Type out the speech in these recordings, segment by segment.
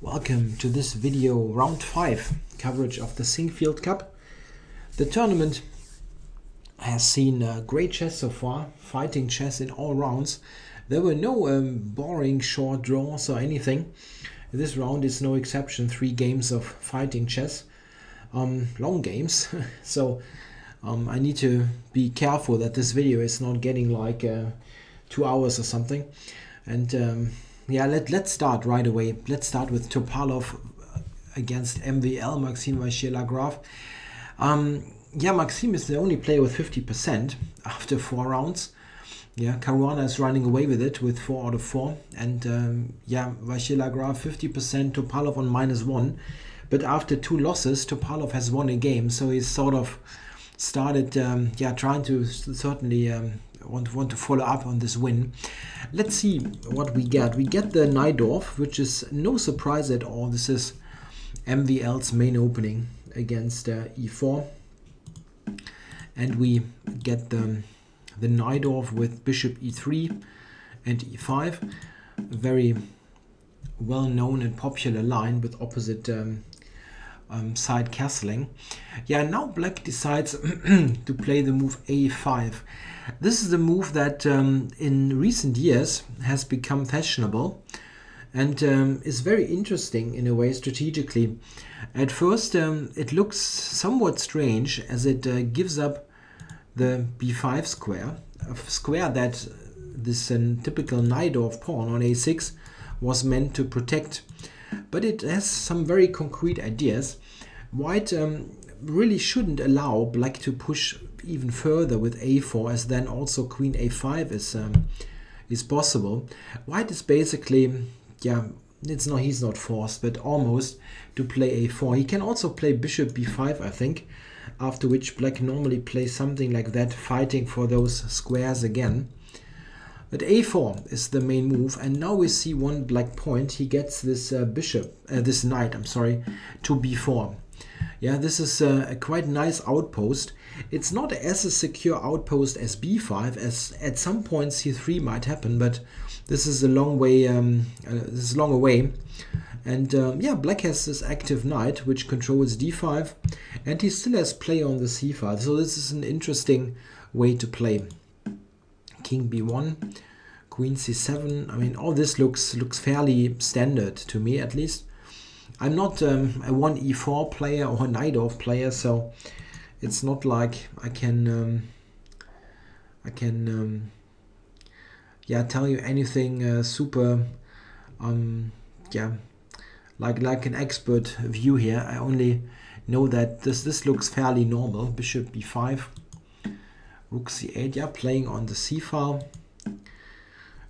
Welcome to this video, round 5 coverage of the Sinquefield Cup. The tournament has seen great chess so far, fighting chess in all rounds. There were no boring short draws or anything. This round is no exception, 3 games of fighting chess, long games. So I need to be careful that this video is not getting like 2 hours or something. And yeah, let's start right away. Let's start with Topalov against MVL, Maxime Vachier-Lagrave. Yeah, Maxime is the only player with 50% after 4 rounds. Yeah, Caruana is running away with it with 4 out of 4. And yeah, Vachier-Lagrave 50%, Topalov on -1. But after 2 losses, Topalov has won a game. So he's sort of started yeah, trying to certainly want to follow up on this win. Let's see what we get. We get the Najdorf, which is no surprise at all. This is MVL's main opening against e4. And we get the Najdorf with bishop e3 and e5. A very well-known and popular line with opposite side castling. Yeah, now black decides to play the move a5. This is a move that in recent years has become fashionable and is very interesting in a way strategically. At first it looks somewhat strange as it gives up the b5 square, a square that this typical Najdorf pawn on a6 was meant to protect. But it has some very concrete ideas. White really shouldn't allow black to push even further with a4, as then also queen a5 is possible. White is basically, yeah, he's not forced, but almost to play a4. He can also play bishop b5, I think, after which black normally plays something like that, fighting for those squares again. But a4 is the main move, and now we see one black point. He gets this this knight, I'm sorry, to b4. Yeah, this is a quite nice outpost. It's not as a secure outpost as b5, as at some point c3 might happen, but this is a long way. This is long away, and yeah, black has this active knight which controls d5, and he still has play on the c file. So this is an interesting way to play. King b1, queen c7. I mean, all this looks fairly standard to me, at least. I'm not a 1e4 player or a Najdorf player, so it's not like I can yeah, tell you anything super yeah, like an expert view here. I only know that this looks fairly normal. Bishop b5, rook c8, yeah, playing on the c file.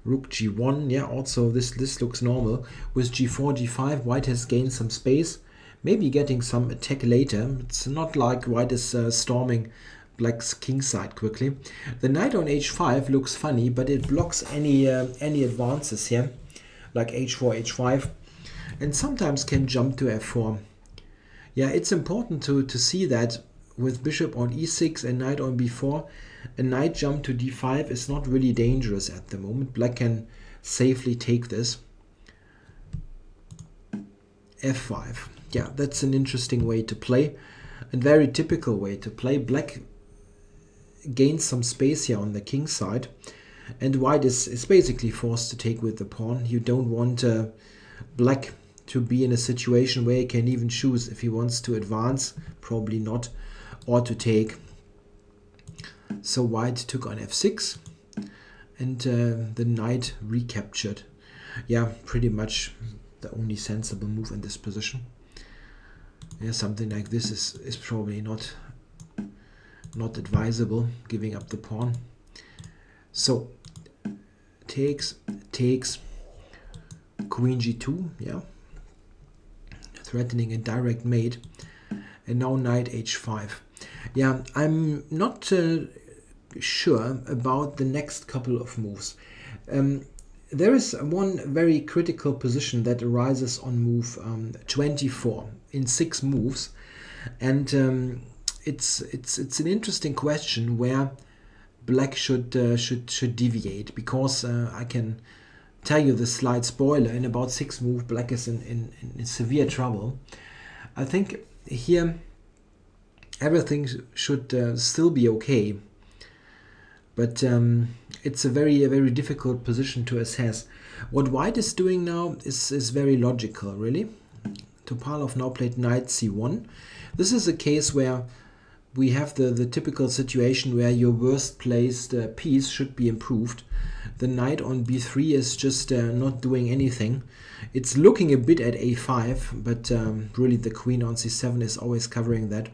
Rook g1, yeah, also this looks normal. With g4, g5, white has gained some space, maybe getting some attack later. It's not like white is storming black's king side quickly. The knight on h5 looks funny, but it blocks any advances here, like h4, h5, and sometimes can jump to f4. Yeah, it's important to see that with bishop on e6 and knight on b4, a knight jump to d5 is not really dangerous at the moment. Black can safely take this. f5. Yeah, that's an interesting way to play, and very typical way to play. Black gains some space here on the king side, and white is basically forced to take with the pawn. You don't want black to be in a situation where he can even choose if he wants to advance, probably not, or to take. So white took on f6, and the knight recaptured. Yeah, pretty much the only sensible move in this position. Yeah, something like this is probably not advisable, giving up the pawn. So takes, queen g2, yeah, threatening a direct mate, and now knight h5. Yeah, I'm not sure about the next couple of moves. There is one very critical position that arises on move 24 in 6 moves, and it's an interesting question where black should deviate, because I can tell you the slight spoiler. In about 6 moves, black is in severe trouble. I think here everything should still be okay. But it's a very difficult position to assess. What white is doing now is very logical, really. Topalov now played knight c1. This is a case where we have the typical situation where your worst placed piece should be improved. The knight on b3 is just not doing anything. It's looking a bit at a5, but really the queen on c7 is always covering that.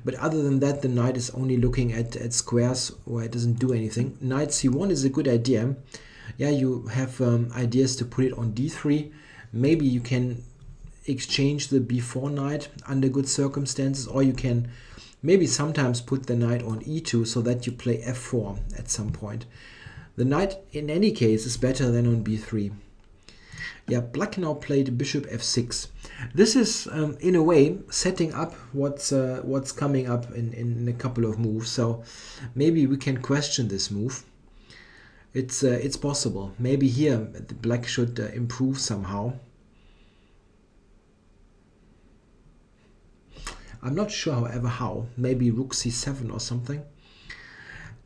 But other than that, the knight is only looking at squares where it doesn't do anything. Knight c1 is a good idea. Yeah, you have ideas to put it on d3. Maybe you can exchange the b4 knight under good circumstances, or you can maybe sometimes put the knight on e2 so that you play f4 at some point. The knight in any case is better than on b3. Yeah, black now played bishop f6. This is in a way setting up what's coming up in a couple of moves. So maybe we can question this move. It's possible. Maybe here the black should improve somehow. I'm not sure, however, how. Maybe rook c7 or something.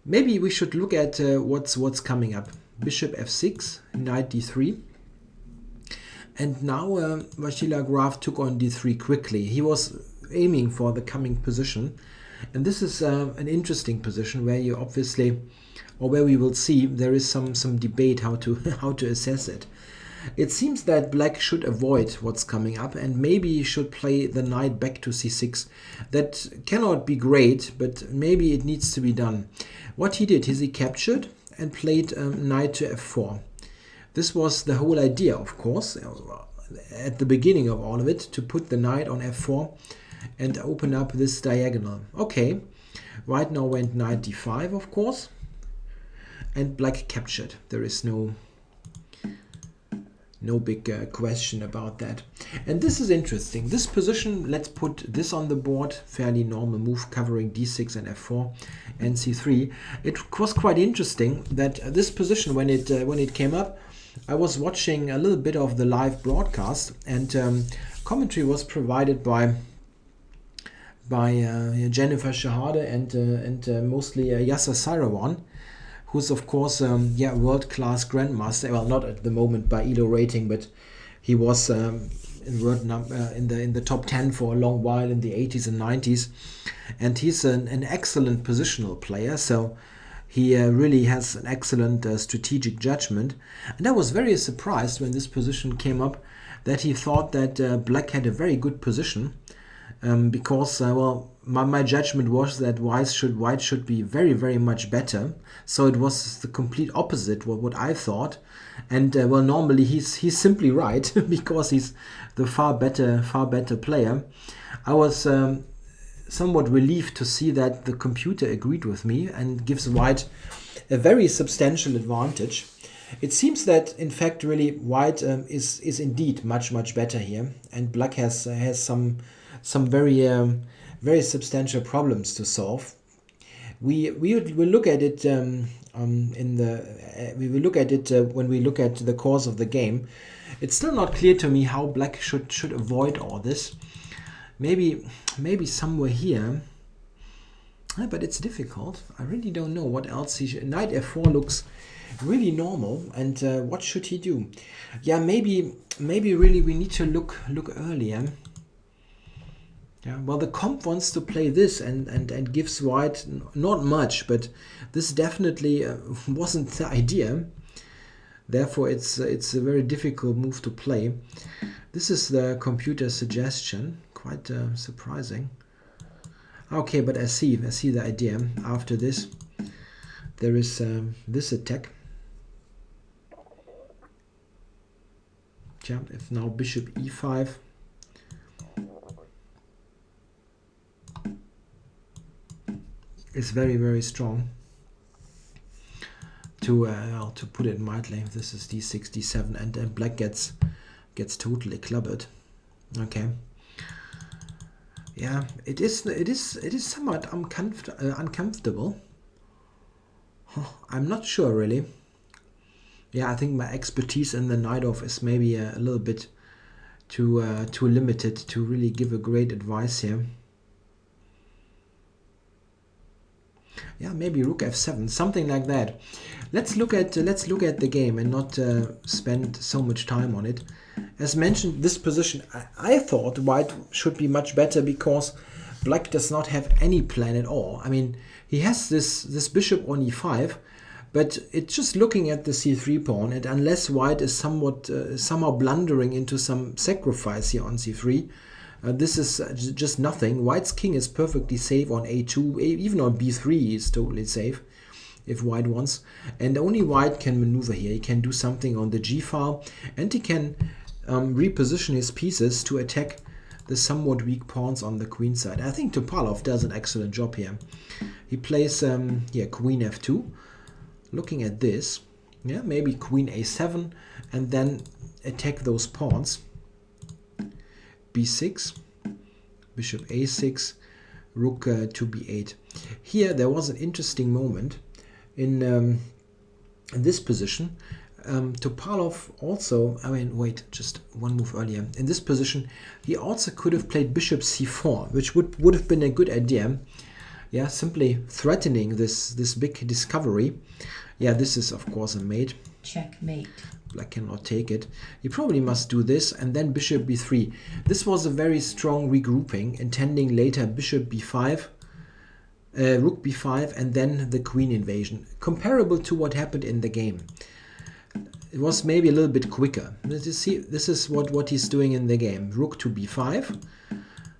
Maybe we should look at what's coming up. Bishop f6, knight d3. And now Vachier-Lagrave took on d3 quickly. He was aiming for the coming position. And this is an interesting position where you obviously, or where we will see, there is some debate how to assess it. It seems that black should avoid what's coming up and maybe should play the knight back to c6. That cannot be great, but maybe it needs to be done. What he did is he captured and played knight to f4. This was the whole idea, of course, at the beginning of all of it, to put the knight on f4 and open up this diagonal. Okay, white now went knight d5, of course, and black captured. There is no big question about that. And this is interesting. This position, let's put this on the board, fairly normal move covering d6 and f4 and c3. It was quite interesting that this position, when it came up, I was watching a little bit of the live broadcast, and commentary was provided by Jennifer Shahade and mostly Yasser Sarawan, who's of course world-class grandmaster. Well, not at the moment by ELO rating, but he was in the top 10 for a long while in the 80s and 90s, and he's an excellent positional player. So he really has an excellent strategic judgment. And I was very surprised when this position came up that he thought that black had a very good position, because well, my judgment was that white should be very much better. So it was the complete opposite what I thought. And well, normally he's simply right because he's the far better player. I was somewhat relieved to see that the computer agreed with me and gives white a very substantial advantage. It seems that in fact really white is indeed much better here, and black has some very substantial problems to solve. We will look at it we will look at it when we look at the course of the game. It's still not clear to me how black should avoid all this. Maybe somewhere here, but it's difficult. I really don't know what else he should. Knight f4 looks really normal, and what should he do? Yeah, maybe really we need to look earlier. Yeah, well, the comp wants to play this and gives white not much, but this definitely wasn't the idea. Therefore, it's a very difficult move to play. This is the computer suggestion. Quite surprising. Okay, but I see the idea. After this, there is this attack. Yeah, if now bishop e5. Is very strong. To put it mildly, this is d6, d7, and then black gets totally clubbered. Okay. Yeah, it is somewhat uncomfortable. I'm not sure really. Yeah, I think my expertise in the knight off is maybe a little bit too limited to really give a great advice here. Yeah, maybe rook f7, something like that. Let's look at the game and not spend so much time on it. As mentioned, this position I thought white should be much better because black does not have any plan at all. I mean, he has this bishop on e5, but it's just looking at the c3 pawn, and unless white is somewhat somehow blundering into some sacrifice here on c3, this is just nothing. White's king is perfectly safe on a2, even on b3 is totally safe if white wants. And only white can maneuver here. He can do something on the g file, and he can reposition his pieces to attack the somewhat weak pawns on the queen side. I think Topalov does an excellent job here. He plays here queen f2, looking at this, yeah, maybe queen a7, and then attack those pawns. b6, bishop a6, rook to b8. Here there was an interesting moment in this position. Topalov also, I mean, wait, just one move earlier. In this position, he also could have played bishop c4, which would have been a good idea. Yeah, simply threatening this big discovery. Yeah, this is of course a mate. Checkmate. Black cannot take it. He probably must do this, and then bishop b3. This was a very strong regrouping, intending later bishop b5, rook b5, and then the queen invasion. Comparable to what happened in the game. It was maybe a little bit quicker. You see, this is what he's doing in the game. Rook to b5,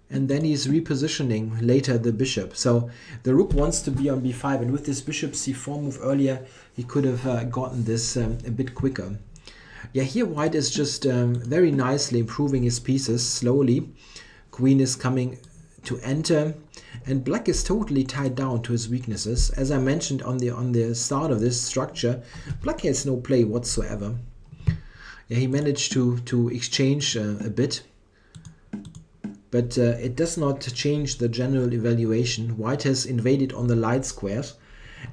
and then he's repositioning later the bishop. So the rook wants to be on b5, and with this bishop c4 move earlier, he could have gotten this a bit quicker. Yeah, here white is just very nicely improving his pieces slowly. Queen is coming to enter, and black is totally tied down to his weaknesses. As I mentioned on the start of this structure, black has no play whatsoever. Yeah, he managed to exchange a bit, but it does not change the general evaluation. White has invaded on the light squares,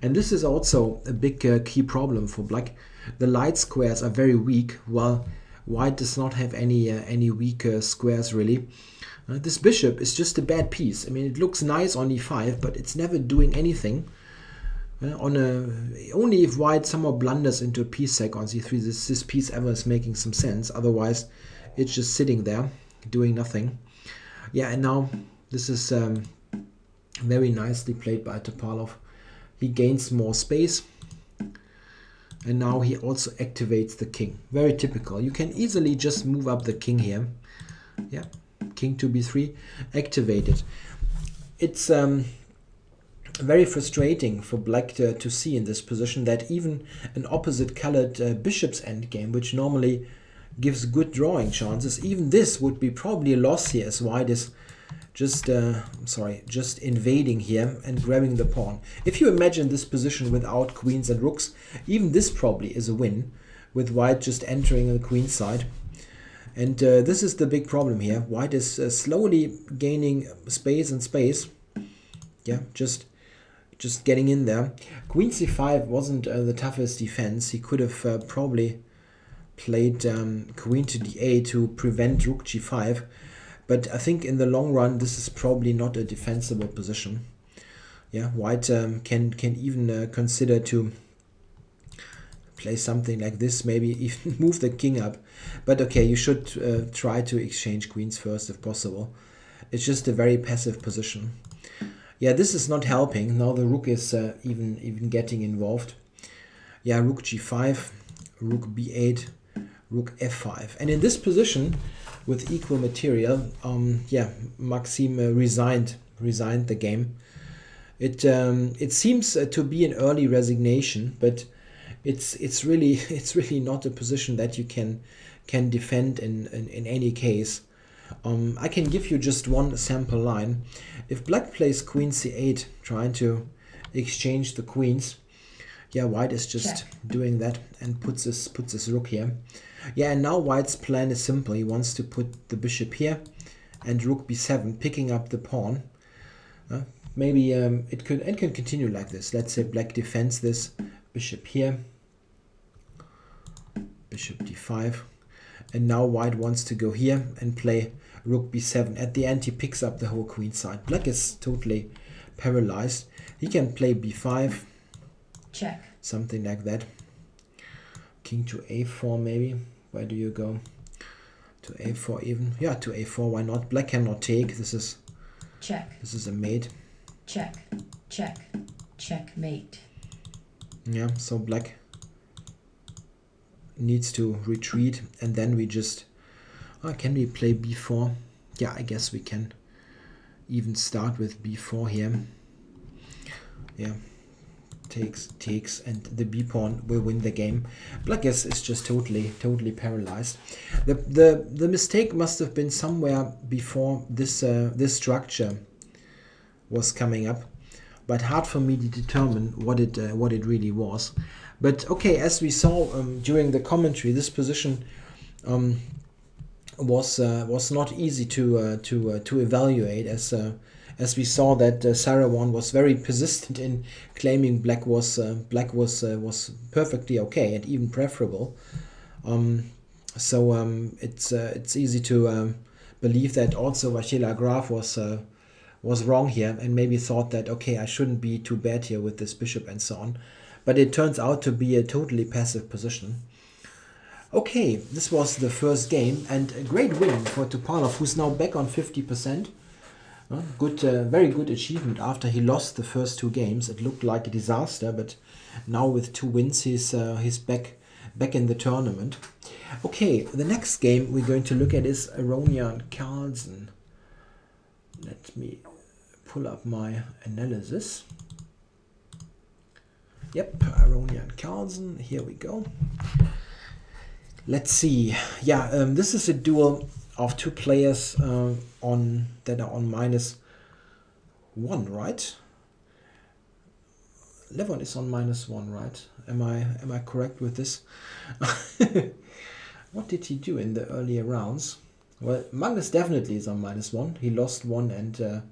and this is also a big key problem for black. The light squares are very weak, while white does not have any weak squares really. This bishop is just a bad piece. I mean, it looks nice on e5, but it's never doing anything. Only if white somehow blunders into a piece sec on c3, this piece ever is making some sense. Otherwise, it's just sitting there, doing nothing. Yeah, and now this is very nicely played by Topalov. He gains more space, and now he also activates the king. Very typical. You can easily just move up the king here. Yeah, king to b3, activated. It's very frustrating for black to see in this position that even an opposite colored bishop's endgame, which normally gives good drawing chances, even this would be probably a loss here, as white is just just invading here and grabbing the pawn. If you imagine this position without queens and rooks, even this probably is a win, with white just entering the queen side. And this is the big problem here. White is slowly gaining space and space. Yeah, just getting in there. Queen c5 wasn't the toughest defense. He could have probably played queen to d8 to prevent rook g5. But I think in the long run, this is probably not a defensible position. Yeah, white can even consider to play something like this, maybe even move the king up. But okay, you should try to exchange queens first if possible. It's just a very passive position. Yeah, this is not helping. Now the rook is even getting involved. Yeah, rook g5, rook b8, rook f5. And in this position, with equal material, yeah, Maxime resigned the game. It seems to be an early resignation, but it's really not a position that you can defend in any case. I can give you just one sample line. If black plays queen c8, trying to exchange the queens, yeah, white is just doing that and puts this rook here. Yeah, and now white's plan is simple. He wants to put the bishop here and rook b7, picking up the pawn. Maybe it can continue like this. Let's say black defends this bishop here. bishop d5. And now white wants to go here and play rook b7. At the end he picks up the whole queen side. Black is totally paralyzed. He can play b5. Check. Something like that. King to a4 maybe. Where do you go? To a4 even. Yeah, to a4. Why not? Black cannot take. This is check. This is a mate. Check. Check. Checkmate. Yeah, so black needs to retreat, and then we just can we play b4? Yeah, I guess we can even start with b4 here. Yeah, takes, and the b pawn will win the game. Black is just totally paralyzed. The mistake must have been somewhere before this this structure was coming up, but hard for me to determine what it really was. But okay, as we saw during the commentary, this position was not easy to evaluate, as we saw that Saruman was very persistent in claiming black was perfectly okay and even preferable. It's easy to believe that also Vachier-Lagrave was wrong here and maybe thought that, okay, I shouldn't be too bad here with this bishop and so on. But it turns out to be a totally passive position. Okay, this was the first game, and a great win for Topalov, who's now back on 50%. Good, very good achievement after he lost the first 2 games. It looked like a disaster, but now with 2 wins, he's back in the tournament. Okay, the next game we're going to look at is Aronian Carlsen. Let me pull up my analysis. Yep, Aronian Carlsen. Here we go. Let's see. Yeah, this is a duel of 2 players that are on -1, right? Levon is on -1, right? Am I correct with this? What did he do in the earlier rounds? Well, Magnus definitely is on -1. He lost 1 and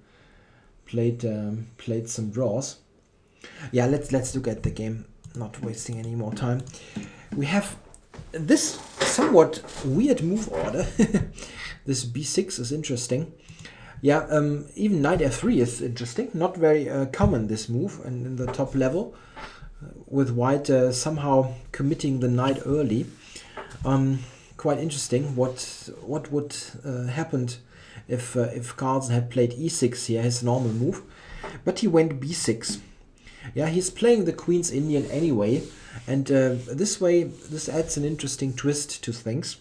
played some draws. Yeah, let's look at the game. Not wasting any more time. We have this somewhat weird move order. This b6 is interesting. Yeah, even knight f3 is interesting. Not very common, this move, and in the top level, with white somehow committing the knight early. Quite interesting. What would happened if Carlsen had played e6 here, his normal move, but he went b6. Yeah, he's playing the Queen's Indian anyway, and this way, this adds an interesting twist to things.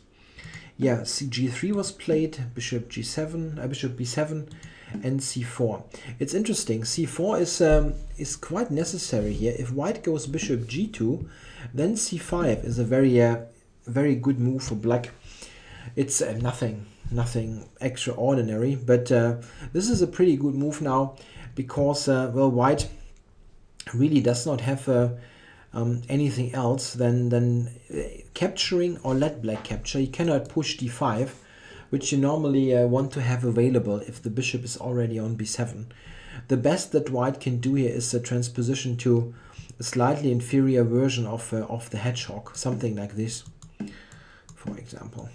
Yeah, cg3 was played, bishop g7, bishop b7, and c4. It's interesting. c4 is quite necessary here. If white goes bishop g2, then c5 is a very good move for black. It's nothing extraordinary, but this is a pretty good move now because well, white really does not have anything else than capturing or let black capture. You cannot push d5, which you normally want to have available if the bishop is already on b7. The best that white can do here is a transposition to a slightly inferior version of the hedgehog, something like this, for example.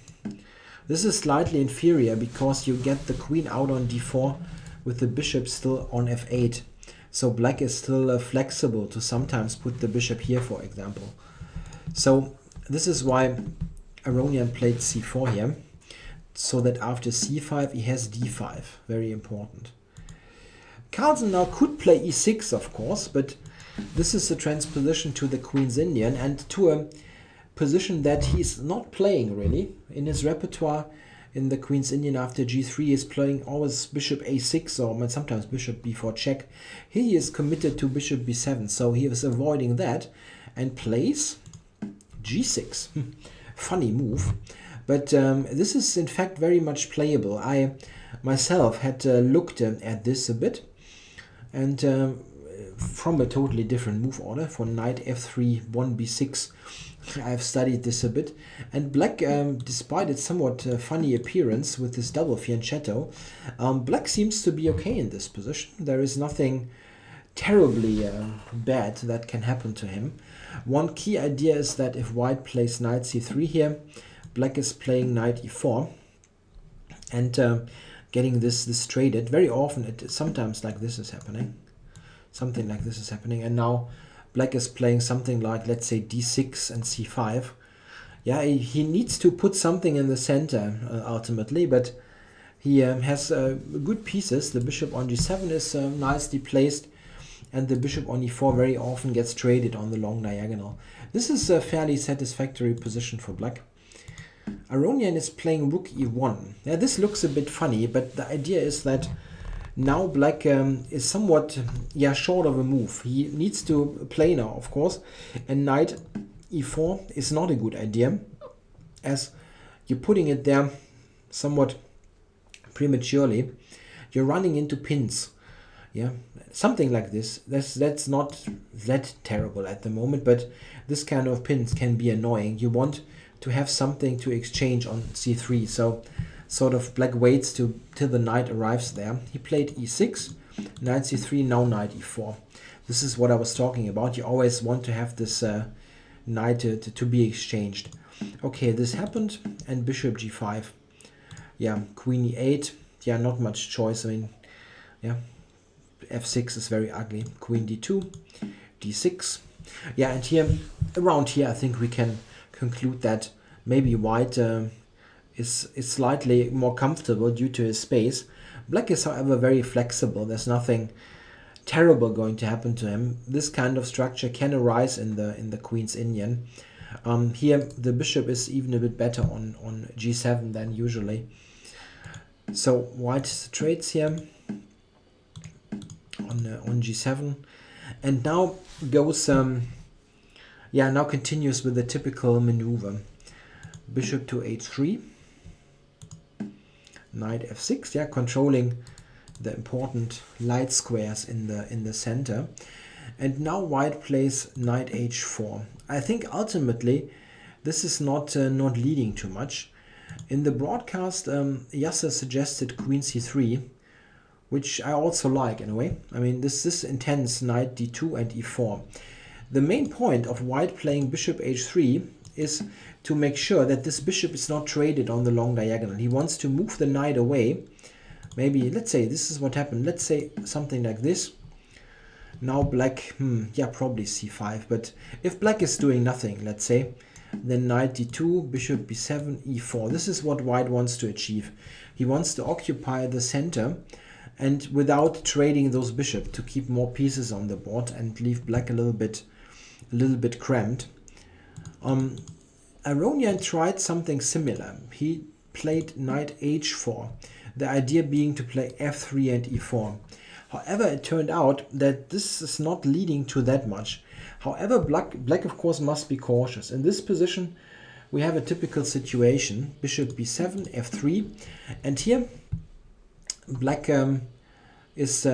This is slightly inferior because you get the queen out on d4 with the bishop still on f8. So black is still flexible to sometimes put the bishop here, for example. So this is why Aronian played c4 here, so that after c5 he has d5. Very important. Carlsen now could play e6, of course, but this is a transposition to the Queen's Indian and to a position that he's not playing really. In his repertoire in the Queen's Indian after g3 is playing always bishop a6 or sometimes bishop b4 check. Here he is committed to bishop b7, so he is avoiding that and plays g6. Funny move, but this is in fact very much playable. I myself had looked at this a bit, and from a totally different move order for knight f3, 1b6. I've studied this a bit, and black, despite its somewhat funny appearance with this double fianchetto, black seems to be okay in this position. There is nothing terribly bad that can happen to him. One key idea is that if white plays knight c3 here, black is playing knight e4 and getting this traded. Very often, sometimes like this is happening. Something like this is happening, and now black is playing something like, let's say, d6 and c5. Yeah, he needs to put something in the center ultimately, but he has good pieces. The bishop on g7 is nicely placed, and the bishop on e4 very often gets traded on the long diagonal. This is a fairly satisfactory position for black. Aronian is playing rook e1. Yeah, this looks a bit funny, but the idea is that now black is somewhat short of a move. He needs to play now, of course, and knight e4 is not a good idea, as you're putting it there somewhat prematurely. You're running into pins. Yeah, something like this. That's not that terrible at the moment, but this kind of pins can be annoying. You want to have something to exchange on c3, so sort of black waits till the knight arrives there. He played e6, knight c3, now knight e4. This is what I was talking about. You always want to have this knight to be exchanged. Okay, this happened, and bishop g5. Yeah, queen e8. Yeah, not much choice. I mean, yeah, f6 is very ugly. Queen d2, d6. Yeah, and here, around here, I think we can conclude that maybe white is slightly more comfortable due to his space. Black is, however, very flexible. There's nothing terrible going to happen to him. This kind of structure can arise in the Queen's Indian. Here, the bishop is even a bit better on g7 than usually. So white trades here on g7, and now goes now continues with the typical maneuver. Bishop to h3, knight f6, yeah, controlling the important light squares in the center. And now white plays knight h4. I think ultimately this is not leading too much. In the broadcast, Yasser suggested queen c3, which I also like in a way. I mean, this is intense, knight d2 and e4. The main point of white playing bishop h3 is to make sure that this bishop is not traded on the long diagonal. He wants to move the knight away. Maybe, let's say, this is what happened. Let's say something like this. Now black, probably c5. But if black is doing nothing, let's say, then knight d2, bishop b7, e4. This is what white wants to achieve. He wants to occupy the center, and without trading those bishops, to keep more pieces on the board and leave black a little bit cramped. Aronian tried something similar. He played knight h4, the idea being to play f3 and e4. However, it turned out that this is not leading to that much. However, black of course must be cautious. In this position we have a typical situation, bishop b7, f3, and here black is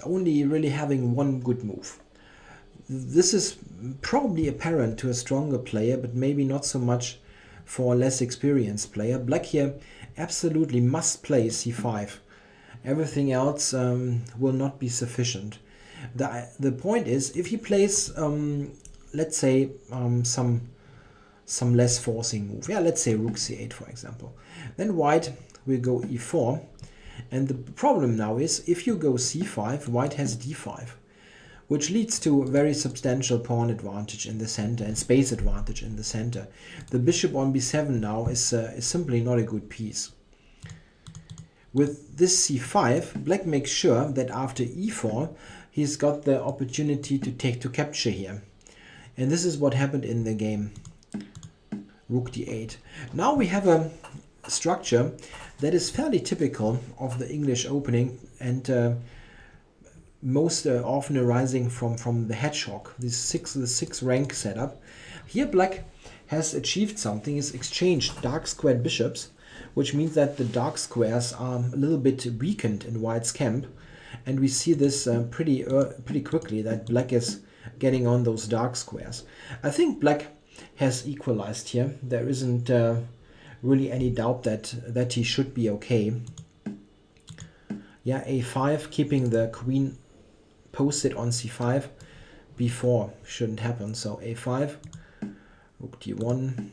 only really having one good move. This is probably apparent to a stronger player, but maybe not so much for a less experienced player. Black here absolutely must play c5. Everything else will not be sufficient. The point is, if he plays, let's say, some less forcing move, yeah, let's say rook c8 for example, then white will go e4, and the problem now is, if you go c5, white has d5, which leads to a very substantial pawn advantage in the center and space advantage in the center. The bishop on b7 now is simply not a good piece. With this c5, black makes sure that after e4, he's got the opportunity to capture here. And this is what happened in the game. Rook d8. Now we have a structure that is fairly typical of the English opening, and most often arising from the hedgehog, the six rank setup. Here black has achieved something. He's exchanged dark squared bishops, which means that the dark squares are a little bit weakened in white's camp, and we see this pretty quickly, that black is getting on those dark squares. I think black has equalized here. There isn't really any doubt that he should be okay. Yeah, a5, keeping the queen posted on c5. b4 shouldn't happen. So a5, rook d1,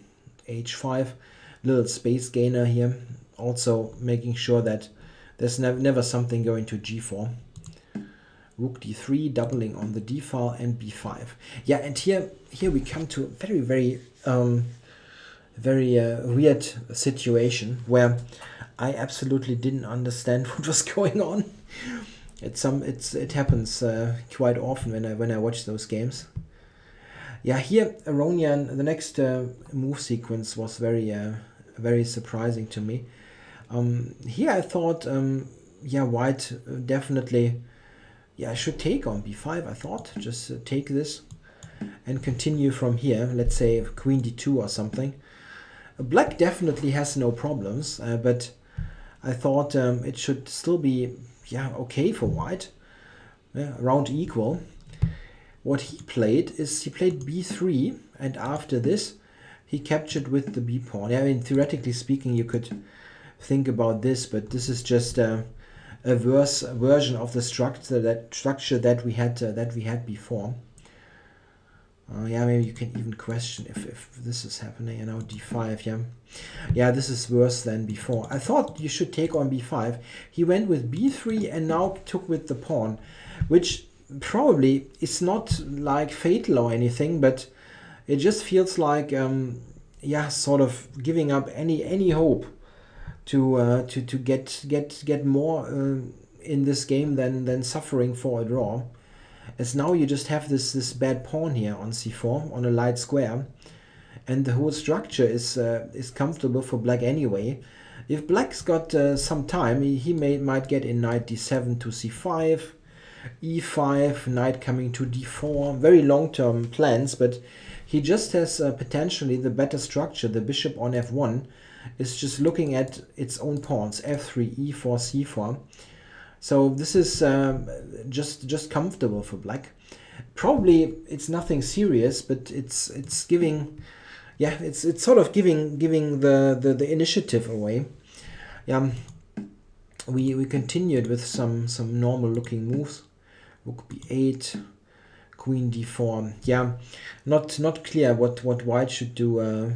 h5, little space gainer here. Also making sure that there's never something going to g4. Rook d3, doubling on the d file, and b5. Yeah, and here we come to a very weird situation where I absolutely didn't understand what was going on. It happens quite often when I watch those games. Yeah, here Aronian, the next move sequence was very surprising to me. Here I thought, yeah, white definitely, yeah, should take on b5. I thought just take this and continue from here. Let's say queen d2 or something. Black definitely has no problems, but I thought it should still be, yeah, okay for white, around equal. What he played is he played b3, and after this he captured with the b pawn. I mean, theoretically speaking, you could think about this, but this is just a worse version of the structure that we had before. Yeah, maybe you can even question if this is happening. You know, d5. Yeah, this is worse than before. I thought you should take on b5. He went with b3 and now took with the pawn, which probably is not like fatal or anything, but it just feels like yeah, sort of giving up any hope to get more in this game than suffering for a draw. As now you just have this bad pawn here on c4 on a light square, and the whole structure is comfortable for black anyway. If black's got some time, he might get in knight d7 to c5, e5, knight coming to d4. Very long-term plans, but he just has potentially the better structure. The bishop on f1 is just looking at its own pawns, f3, e4, c4. So this is just comfortable for black. Probably it's nothing serious, but it's giving, yeah, it's sort of giving the initiative away. Yeah, we continued with some normal looking moves. Rook b8, queen d4. Yeah, not clear what white should do. I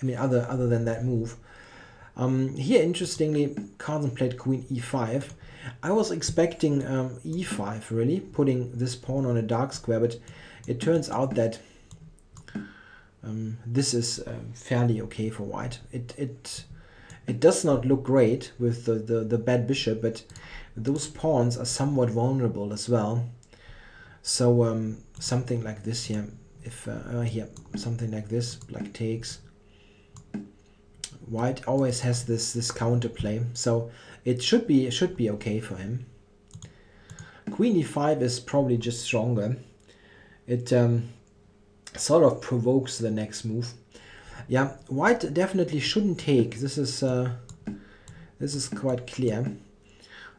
mean, other than that move. Here, interestingly, Carlsen played queen e5. I was expecting e5, really, putting this pawn on a dark square, but it turns out that this is fairly okay for white. It does not look great with the bad bishop, but those pawns are somewhat vulnerable as well. So something like this here, if here, something like this, black takes. White always has this counterplay, so it should be okay for him. Queen e5 is probably just stronger. It sort of provokes the next move. Yeah, white definitely shouldn't take. This is quite clear.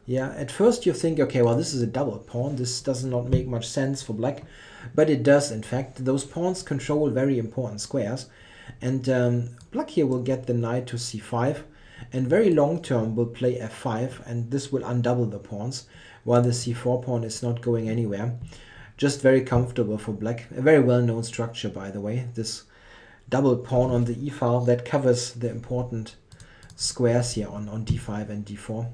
Yeah, at first you think, okay, well, this is a double pawn. This does not make much sense for black, but it does, in fact. Those pawns control very important squares. And black here will get the knight to c5, and very long term will play f5, and this will undouble the pawns, while the c4 pawn is not going anywhere. Just very comfortable for black. A very well-known structure, by the way. This double pawn on the e-file that covers the important squares here on d5 and d4.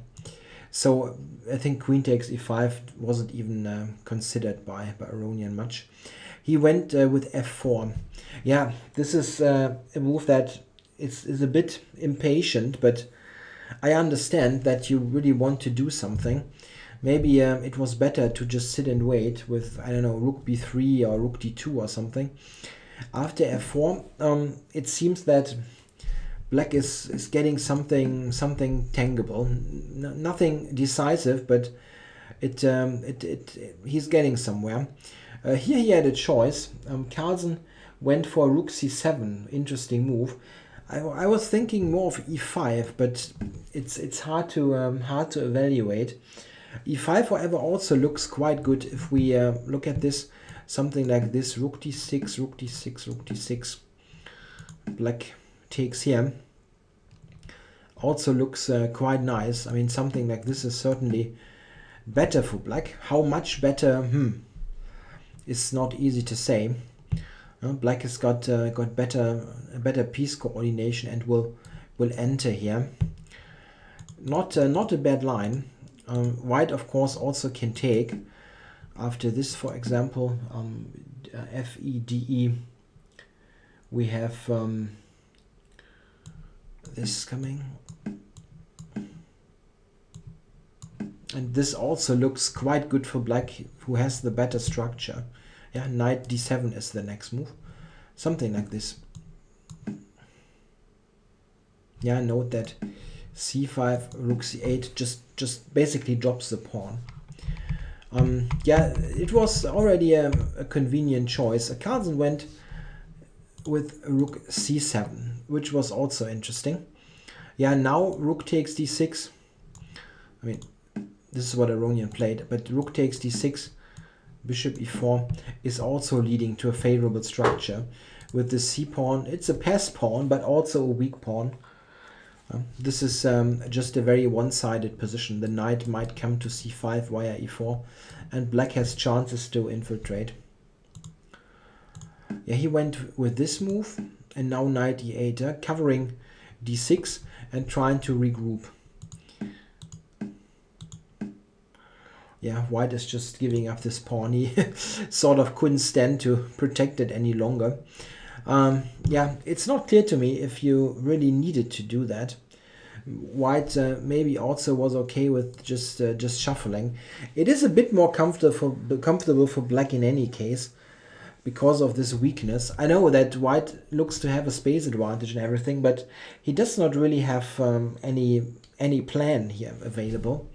So I think queen takes e5 wasn't even considered by Aronian much. He went with f4. Yeah, this is a move that is a bit impatient, but I understand that you really want to do something. Maybe it was better to just sit and wait with, I don't know, rook b3 or rook d2 or something. After f4, it seems that black is getting something tangible. Nothing decisive, but he's getting somewhere. Here he had a choice. Carlsen went for rook c7. Interesting move. I was thinking more of e5, but it's hard to evaluate. e5, however, also looks quite good if we look at this. Something like this: rook d6, rook d6, rook d6. Black takes here. Also looks quite nice. I mean, something like this is certainly better for black. How much better? is not easy to say. Black has got better piece coordination and will enter here. Not a bad line. White of course also can take after this, for example, F E D E. We have this coming, and this also looks quite good for black, who has the better structure. Yeah, knight d7 is the next move, something like this. Yeah, note that c5, rook c8 just basically drops the pawn. Yeah, it was already a convenient choice. Carlsen went with rook c7, which was also interesting. Yeah, now rook takes d6. I mean, this is what Aronian played, but rook takes d6, bishop e4 is also leading to a favorable structure. With the c pawn, it's a pass pawn, but also a weak pawn. This is just a very one-sided position. The knight might come to c5 via e4, and black has chances to infiltrate. Yeah, he went with this move, and now knight e8, covering d6 and trying to regroup. Yeah, white is just giving up this pawn. He sort of couldn't stand to protect it any longer. Yeah, it's not clear to me if you really needed to do that. White maybe also was okay with just shuffling. It is a bit more comfortable for black in any case because of this weakness. I know that white looks to have a space advantage and everything, but he does not really have any plan here available.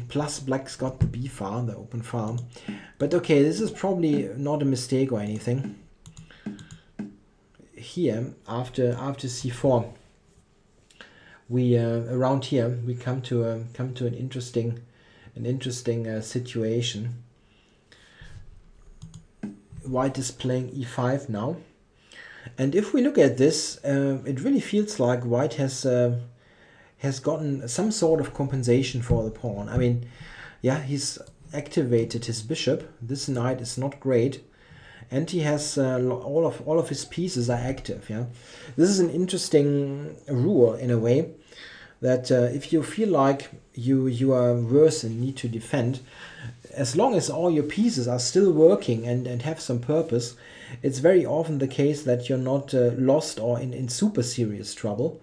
Plus black's got the b file, the open file. But okay, this is probably not a mistake or anything. Here, after c4, we around here we come to an interesting situation. White is playing e5 now, and if we look at this, it really feels like white has gotten some sort of compensation for the pawn. I mean, yeah, he's activated his bishop. This knight is not great, and he has all of his pieces are active. Yeah, this is an interesting rule in a way, that if you feel like you are worse and need to defend, as long as all your pieces are still working and have some purpose, it's very often the case that you're not lost or in super serious trouble.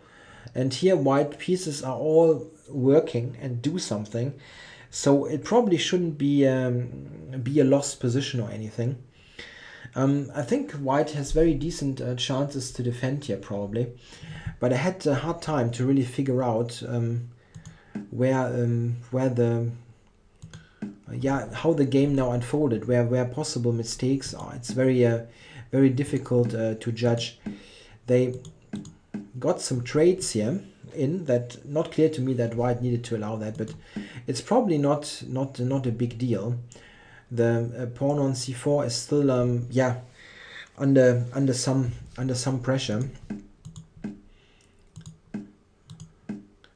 And here white pieces are all working and do something, so it probably shouldn't be a lost position or anything. I think white has very decent chances to defend here probably, but I had a hard time to really figure out where the how the game now unfolded, where possible mistakes are. It's very difficult to judge. They got some trades here in that, not clear to me that white needed to allow that, but it's probably not a big deal. The pawn on c4 is still under some pressure,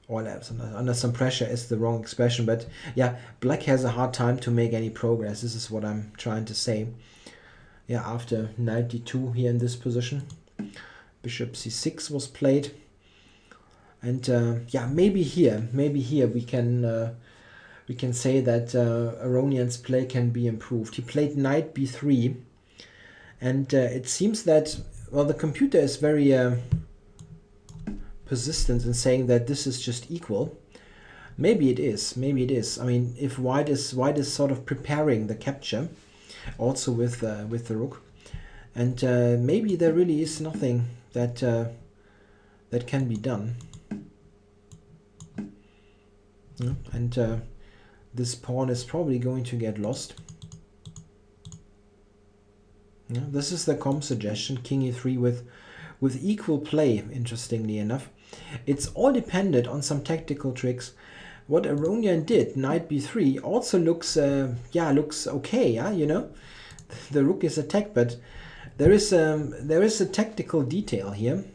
or under some pressure is the wrong expression, but yeah, black has a hard time to make any progress. This is what I'm trying to say. Yeah, after knight d2 here in this position, bishop c6 was played, and yeah, maybe here we can say that Aronian's play can be improved. He played knight b3, and it seems that, well, the computer is very persistent in saying that this is just equal. Maybe it is. I mean, if white is sort of preparing the capture, also with the rook, and maybe there really is nothing that can be done. And this pawn is probably going to get lost. Yeah, this is the comp suggestion, king e3 with equal play, interestingly enough. It's all dependent on some tactical tricks. What Aronian did, knight b3, also looks okay, yeah, you know. The rook is attacked, but there is a tactical detail here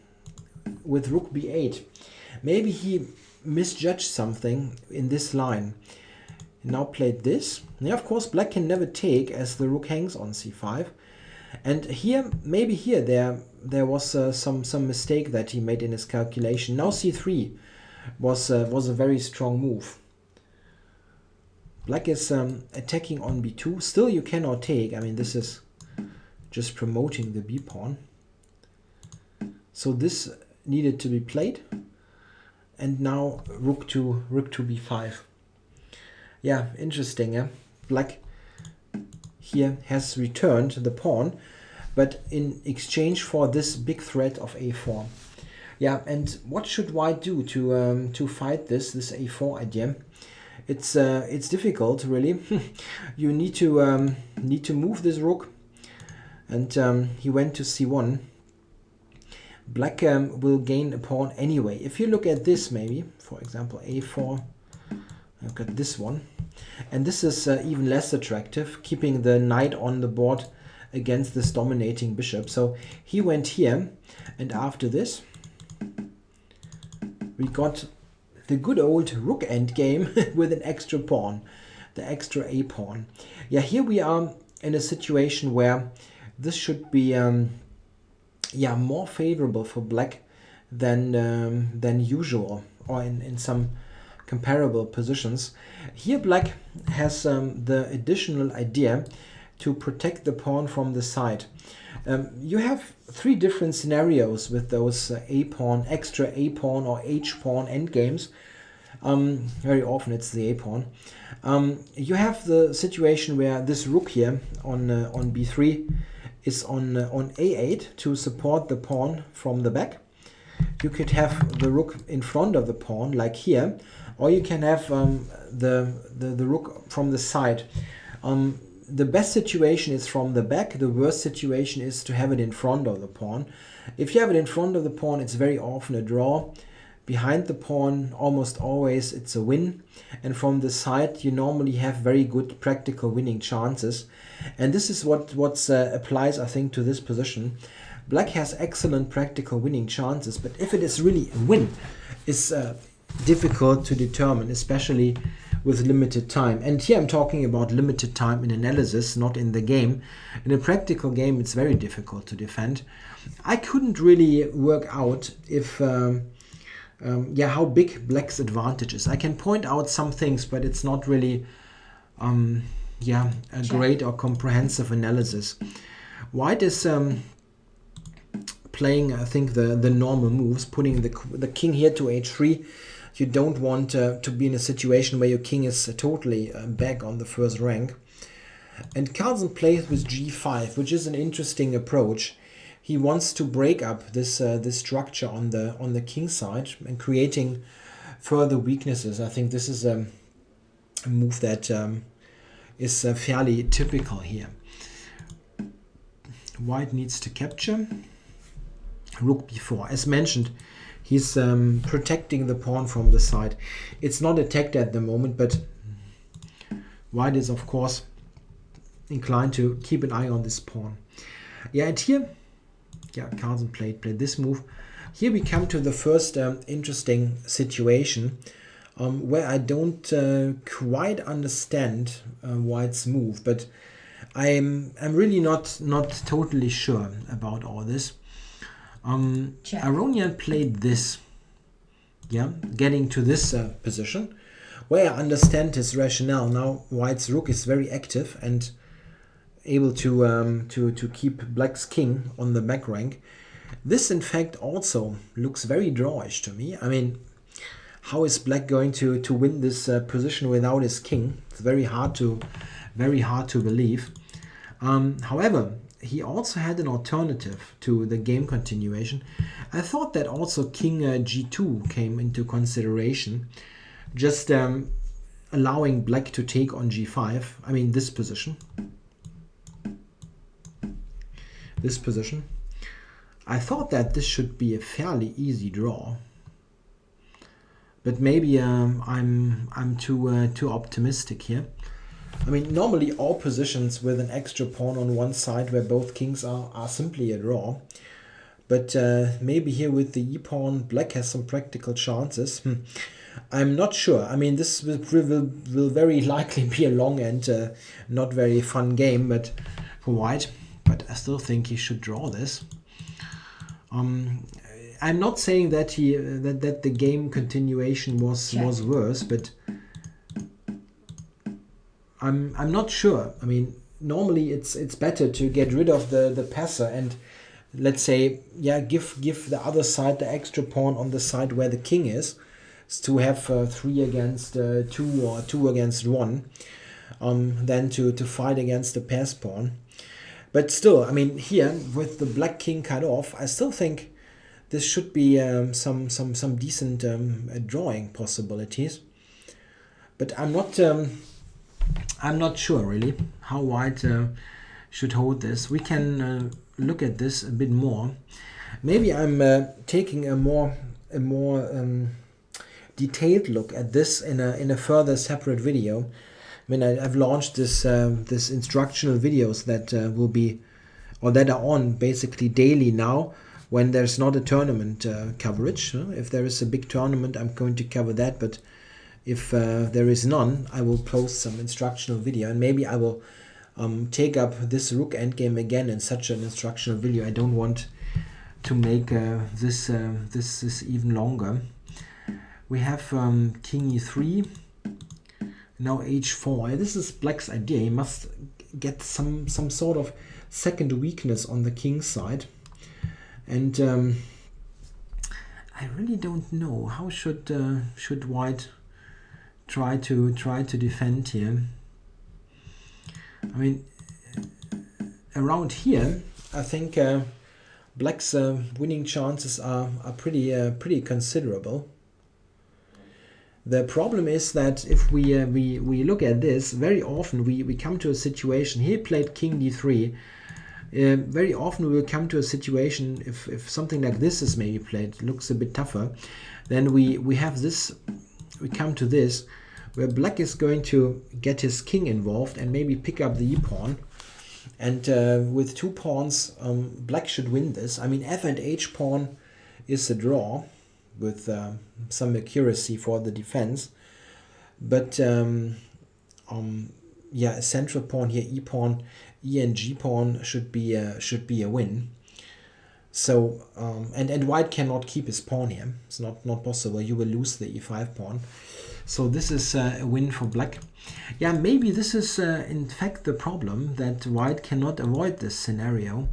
with rook b8. Maybe he misjudged something in this line. Now played this. Now, of course, black can never take as the rook hangs on c5. And here, maybe here there was some mistake that he made in his calculation. Now c3 was a very strong move. Black is attacking on b2. Still, you cannot take. I mean, this is just promoting the b pawn. So this needed to be played. And now rook to b5. Yeah, interesting. Yeah? Black here has returned the pawn, but in exchange for this big threat of a4. Yeah, and what should white do to fight this a4 idea? It's difficult, really. You need to move this rook, and he went to c1. Black will gain a pawn anyway. If you look at this, maybe for example a4, I've got this one, and this is even less attractive, keeping the knight on the board against this dominating bishop. So he went here, and after this we got the good old rook endgame with an extra pawn, the extra a pawn. Yeah, here we are in a situation where this should be yeah, more favorable for black than usual, or in some comparable positions. Here black has the additional idea to protect the pawn from the side. You have three different scenarios with those a pawn, extra a pawn or h pawn endgames. Very often it's the a pawn. You have the situation where this rook here on b3 is on a8 to support the pawn from the back. You could have the rook in front of the pawn like here, or you can have the rook from the side. The best situation is from the back. The worst situation is to have it in front of the pawn. If you have it in front of the pawn, it's very often a draw. Behind the pawn, almost always it's a win. And from the side, you normally have very good practical winning chances. And this is what applies, I think, to this position. Black has excellent practical winning chances, but if it is really a win, it's difficult to determine, especially with limited time. And here I'm talking about limited time in analysis, not in the game. In a practical game, it's very difficult to defend. I couldn't really work out if yeah, how big black's advantage is. I can point out some things, but it's not really yeah, a great or comprehensive analysis. White is playing, I think, the normal moves, putting the king here to h3. You don't want to be in a situation where your king is totally back on the first rank. And Carlsen plays with g5, which is an interesting approach. He wants to break up this structure on the king side and creating further weaknesses. I think this is a move that is fairly typical here. White needs to capture. Rook b4. As mentioned, he's protecting the pawn from the side. It's not attacked at the moment, but white is, of course, inclined to keep an eye on this pawn. Yeah, and here, yeah, Carlsen played this move. Here we come to the first interesting situation where I don't quite understand white's move, but I'm really not totally sure about all this. Aronian played this, yeah, getting to this position, where I understand his rationale. Now white's rook is very active and able to keep black's king on the back rank. This, in fact, also looks very drawish to me. I mean, how is black going to win this position without his king? It's very hard to believe. However, he also had an alternative to the game continuation. I thought that also king g2 came into consideration, just allowing black to take on g5. I mean, this position. This position. I thought that this should be a fairly easy draw, but maybe I'm too optimistic here. I mean, normally all positions with an extra pawn on one side where both kings are simply a draw. But maybe here with the e-pawn, black has some practical chances. I'm not sure. I mean, this will very likely be a long and not very fun game, but for white. But I still think he should draw this. I'm not saying that that the game continuation was worse, but I'm not sure. I mean, normally it's better to get rid of the passer and, let's say, yeah, give the other side the extra pawn on the side where the king is, to have 3 against 2 or 2 against 1, than to fight against the pass pawn. But still, I mean, here with the black king cut off, I still think this should be some decent drawing possibilities. But I'm not sure really how white should hold this. We can look at this a bit more. Maybe I'm taking a more detailed look at this in a further separate video. I mean, I've launched this instructional videos that will be, or that are on basically daily now when there's not a tournament coverage. If there is a big tournament, I'm going to cover that, but if there is none, I will post some instructional video, and maybe I will take up this rook endgame again in such an instructional video. I don't want to make this even longer. We have king e3, now h4. This is black's idea. He must get some sort of second weakness on the king side, and I really don't know how should white try to defend here. I mean, around here, I think black's winning chances are pretty considerable. The problem is that if we look at this, very often we come to a situation. He played king d3. Very often we will come to a situation, if something like this is maybe played, it looks a bit tougher, then we have this, we come to this, where black is going to get his king involved and maybe pick up the e-pawn. And with 2 pawns, black should win this. I mean, f and h pawn is a draw with some accuracy for the defense. But yeah, a central pawn here, e pawn, e and g pawn should be a win. So and white cannot keep his pawn here. It's not possible. You will lose the e5 pawn. So this is a win for black. Yeah, maybe this is in fact the problem, that white cannot avoid this scenario.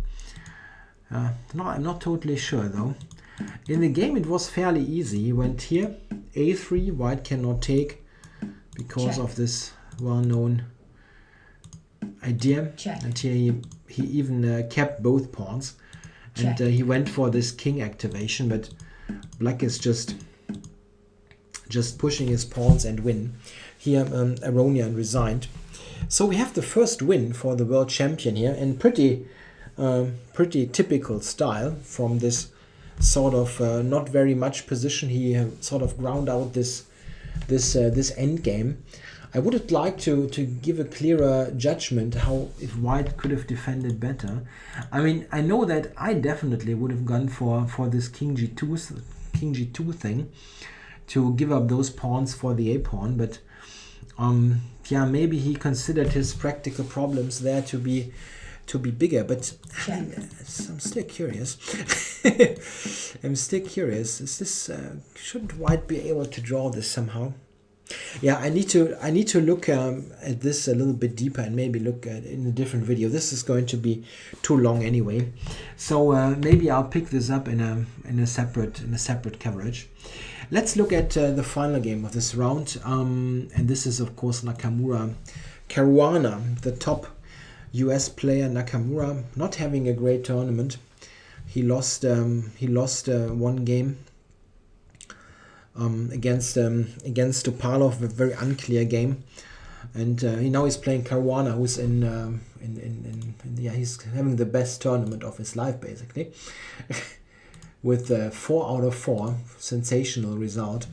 No, I'm not totally sure though. In the game it was fairly easy. He went here, a3, white cannot take because of this well-known idea. And here he even kept both pawns. And he went for this king activation, but black is just pushing his pawns and win. Here Aronian resigned. So we have the first win for the world champion here, in pretty typical style from this sort of not very much position. He sort of ground out this end game. I would have liked to give a clearer judgment if white could have defended better. I mean, I know that I definitely would have gone for this king g2 thing, to give up those pawns for the a pawn, but yeah, maybe he considered his practical problems there to be bigger. But I mean, I'm still curious. I'm still curious. Is this shouldn't white be able to draw this somehow? Yeah, I need to look at this a little bit deeper and maybe look at it in a different video. This is going to be too long anyway, so maybe I'll pick this up in a separate coverage. Let's look at the final game of this round, and this is of course Nakamura Caruana, the top US player. Nakamura not having a great tournament. He lost one game against Topalov, a very unclear game, and now he's playing Caruana, who's he's having the best tournament of his life basically, with 4 out of 4, sensational result.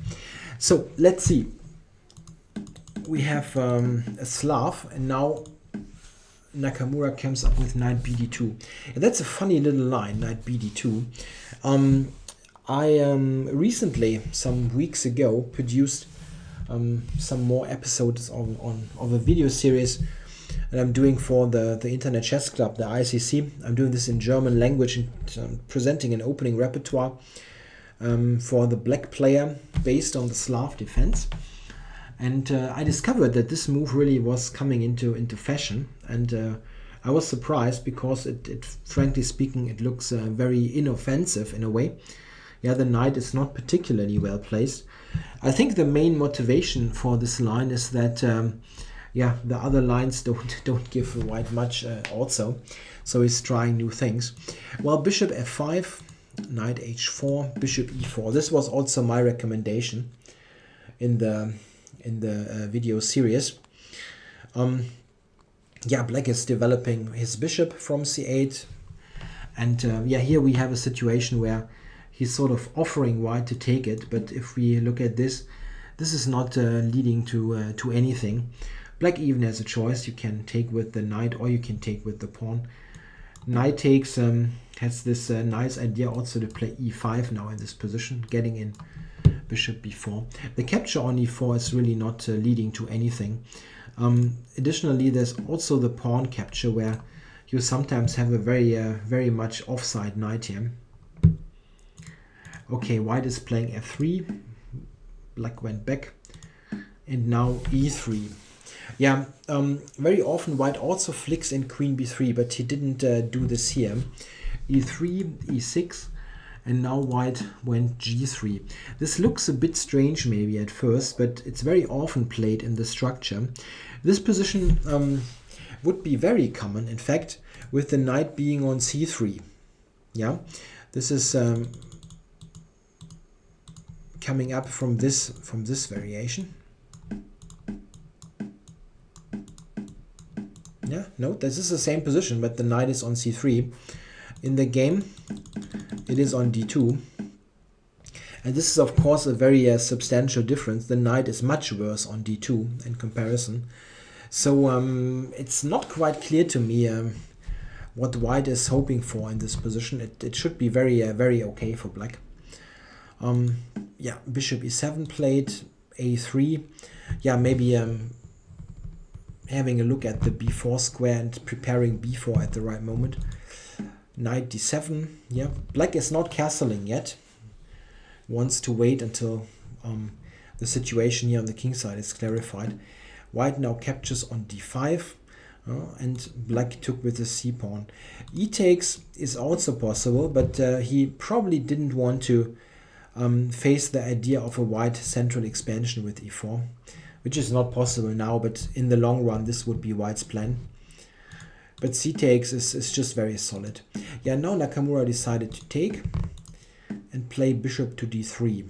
So let's see. We have a Slav, and now Nakamura comes up with knight bd2. And that's a funny little line, knight bd2. I recently, some weeks ago, produced some more episodes of a video series that I'm doing for the Internet Chess Club, the ICC. I'm doing this in German language and presenting an opening repertoire for the black player based on the Slav defense. And I discovered that this move really was coming into fashion, and I was surprised because it frankly speaking, it looks very inoffensive in a way. Yeah, the knight is not particularly well placed. I think the main motivation for this line is that yeah, the other lines don't give white much also, so he's trying new things. Well, bishop f5, knight h4, bishop e4. This was also my recommendation in the video series. Yeah, black is developing his bishop from c8, and yeah, here we have a situation where he's sort of offering white to take it, but if we look at this, this is not leading to anything. Black even has a choice. You can take with the knight or you can take with the pawn. Knight takes has this nice idea also to play e5 now in this position, getting in bishop b4. The capture on e4 is really not leading to anything. Additionally, there's also the pawn capture where you sometimes have a very much offside knight here. Okay, white is playing f3, black went back, and now e3. Yeah, very often white also flicks in queen b3, but he didn't do this here. e3, e6, and now white went g3. This looks a bit strange maybe at first, but it's very often played in the structure. This position would be very common, in fact, with the knight being on c3. Yeah, this is coming up from this variation. Yeah, note this is the same position, but the knight is on c3. In the game, it is on d2. And this is, of course, a very substantial difference. The knight is much worse on d2 in comparison. So it's not quite clear to me what white is hoping for in this position. It should be very okay for black. Yeah, bishop e7 played, a3. Yeah, maybe having a look at the b4 square and preparing b4 at the right moment. Knight d7. Yeah, black is not castling yet. Wants to wait until the situation here on the king side is clarified. White now captures on d5, and black took with the c-pawn. E takes is also possible, but he probably didn't want to face the idea of a white central expansion with e4, which is not possible now, but in the long run this would be white's plan. But c takes is just very solid. Yeah, now Nakamura decided to take and play bishop to d3.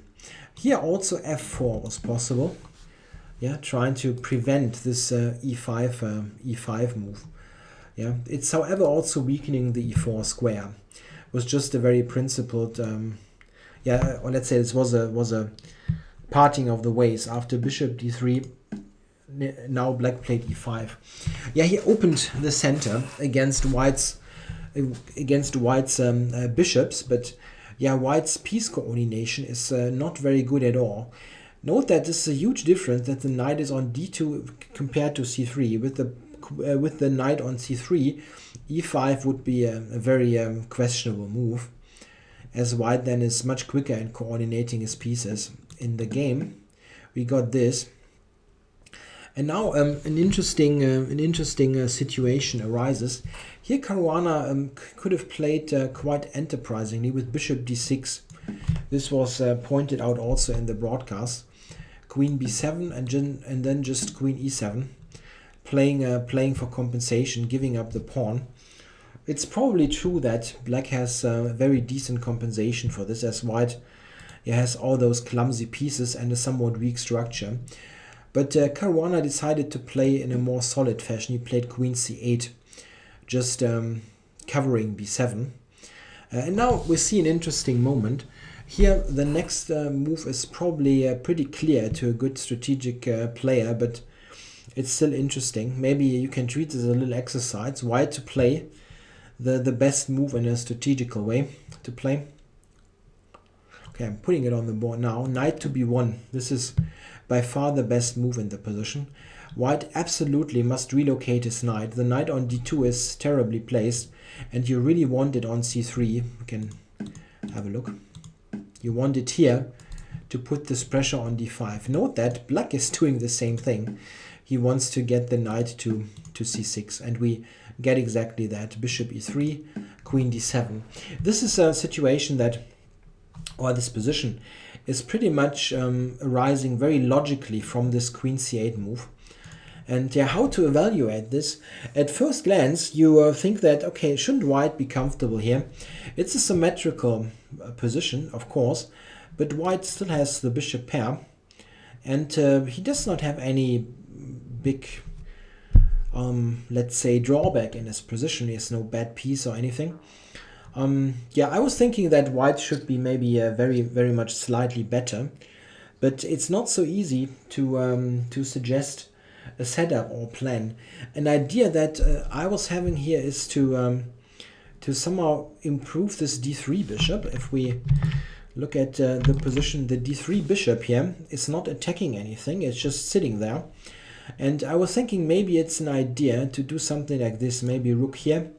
Here also f4 was possible. Yeah, trying to prevent this e5 move. Yeah, it's however also weakening the e4 square. It was just a very principled yeah, or let's say this was a parting of the ways. After bishop d3, now black played e5. Yeah, he opened the center against white's bishops, but yeah, white's piece coordination is not very good at all. Note that this is a huge difference that the knight is on d2 compared to c3. With the knight on c3, e5 would be a very questionable move, as white then is much quicker in coordinating his pieces. In the game, we got this. And now an interesting situation arises. Here Caruana could have played quite enterprisingly with bishop d6. This was pointed out also in the broadcast. Queen b7 and then just queen e7, playing for compensation, giving up the pawn. It's probably true that black has very decent compensation for this, as white has all those clumsy pieces and a somewhat weak structure. But Caruana decided to play in a more solid fashion. He played queen c8, just covering b7. And now we see an interesting moment. Here the next move is probably pretty clear to a good strategic player, but it's still interesting. Maybe you can treat this as a little exercise. White to play the best move in a strategical way to play. Okay, I'm putting it on the board now. Knight to b1. This is by far the best move in the position. White absolutely must relocate his knight. The knight on d2 is terribly placed, and you really want it on c3. We can have a look. You want it here to put this pressure on d5. Note that black is doing the same thing. He wants to get the knight to c6, and we get exactly that. Bishop e3, queen d7. This is a situation that, or this position, is pretty much arising very logically from this queen c8 move. And yeah, how to evaluate this? At first glance, you think that, okay, shouldn't white be comfortable here? It's a symmetrical position, of course, but white still has the bishop pair, and he does not have any big, let's say, drawback in his position. He has no bad piece or anything. Yeah, I was thinking that white should be maybe very much slightly better, but it's not so easy to suggest a setup or plan. An idea that I was having here is to somehow improve this d3 bishop. If we look at the position, the d3 bishop here is not attacking anything, it's just sitting there. And I was thinking maybe it's an idea to do something like this, maybe rook here,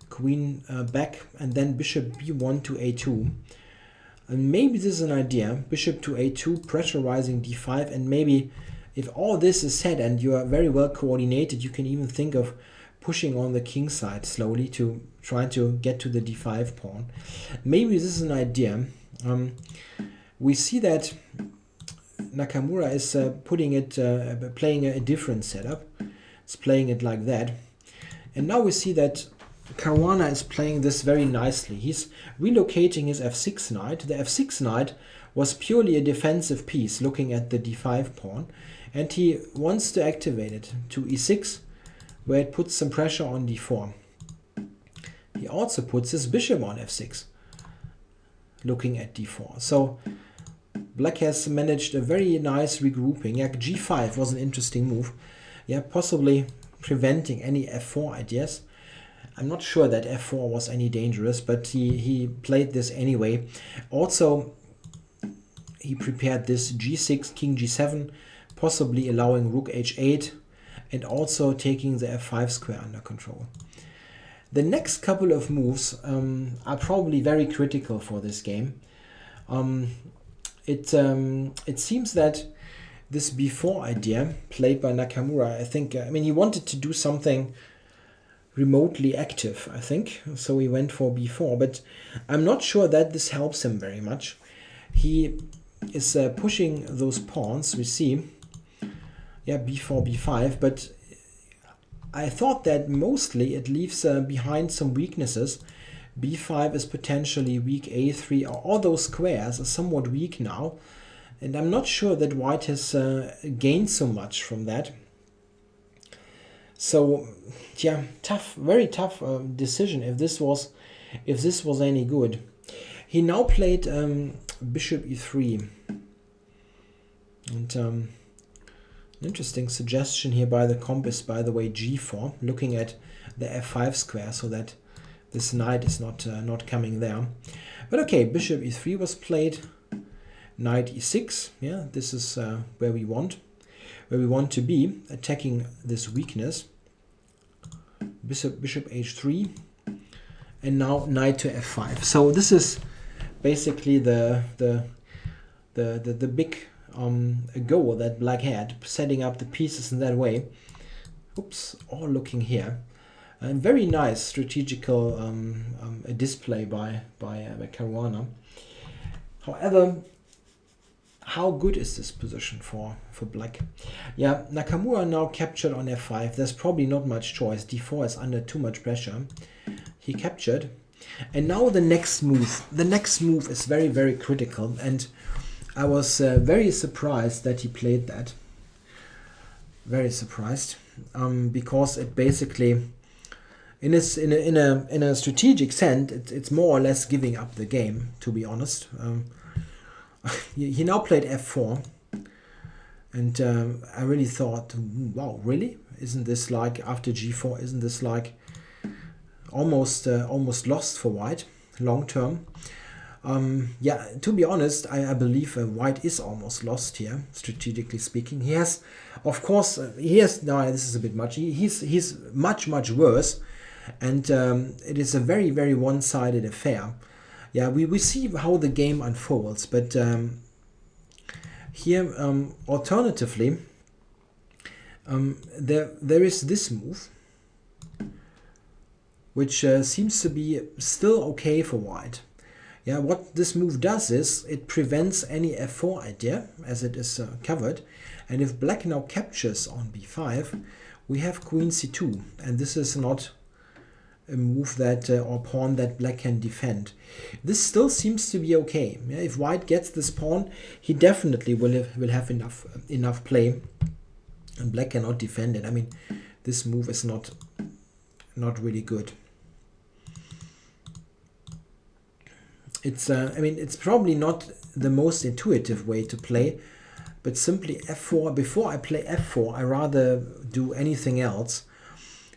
queen back, and then bishop b1 to a2. And maybe this is an idea, bishop to a2, pressurizing d5, and maybe if all this is set and you are very well coordinated, you can even think of pushing on the king side slowly to try to get to the d5 pawn. Maybe this is an idea. We see that Nakamura is playing a different setup. It's playing it like that. And now we see that Caruana is playing this very nicely. He's relocating his f6 knight. The f6 knight was purely a defensive piece looking at the d5 pawn. And he wants to activate it to e6, where it puts some pressure on d4. He also puts his bishop on f6, looking at d4. So black has managed a very nice regrouping. Yeah, g5 was an interesting move. Yeah, possibly preventing any f4 ideas. I'm not sure that f4 was any dangerous, but he played this anyway. Also, he prepared this g6, king g7, possibly allowing rook h8, and also taking the f5 square under control. The next couple of moves are probably very critical for this game. It seems that this b4 idea played by Nakamura, I mean, he wanted to do something remotely active, I think, so he went for b4, but I'm not sure that this helps him very much. He is pushing those pawns, we see, yeah, b4, b5, but I thought that mostly it leaves behind some weaknesses. b5 is potentially weak, a3, all those squares are somewhat weak now, and I'm not sure that white has gained so much from that. So yeah, tough, very tough decision if this was any good. He now played bishop e3, and an interesting suggestion here by the compass, by the way, g4, looking at the f5 square so that this knight is not coming there. But okay, bishop e3 was played, knight e6. Yeah, this is where we want to be, attacking this weakness. Bishop h3, and now knight to f5. So this is basically the big goal that black had, setting up the pieces in that way. Oops, all looking here. And very nice strategical display by Caruana. However, how good is this position for black? Yeah, Nakamura now captured on f5. There's probably not much choice. d4 is under too much pressure. He captured. And now the next move. The next move is very, very critical. And I was very surprised that he played that. Very surprised. Because it basically, in a strategic sense, it's more or less giving up the game, to be honest. He now played f4, and I really thought, wow, really? Isn't this like, after g4, isn't this like almost lost for white, long term? Yeah, to be honest, I believe white is almost lost here, strategically speaking. He has, of course, no, this is a bit much. He's much worse, and it is a very one-sided affair. Yeah, we see how the game unfolds, but here, alternatively, there is this move, which seems to be still okay for white. Yeah, what this move does is it prevents any f4 idea, as it is covered. And if black now captures on b5, we have queen c2, and this is not a move that or pawn that black can defend. This still seems to be okay. Yeah, if white gets this pawn, he definitely will have enough play, and black cannot defend it. I mean, this move is not really good. It's I mean, it's probably not the most intuitive way to play, but simply f4. Before I play f4, I rather do anything else.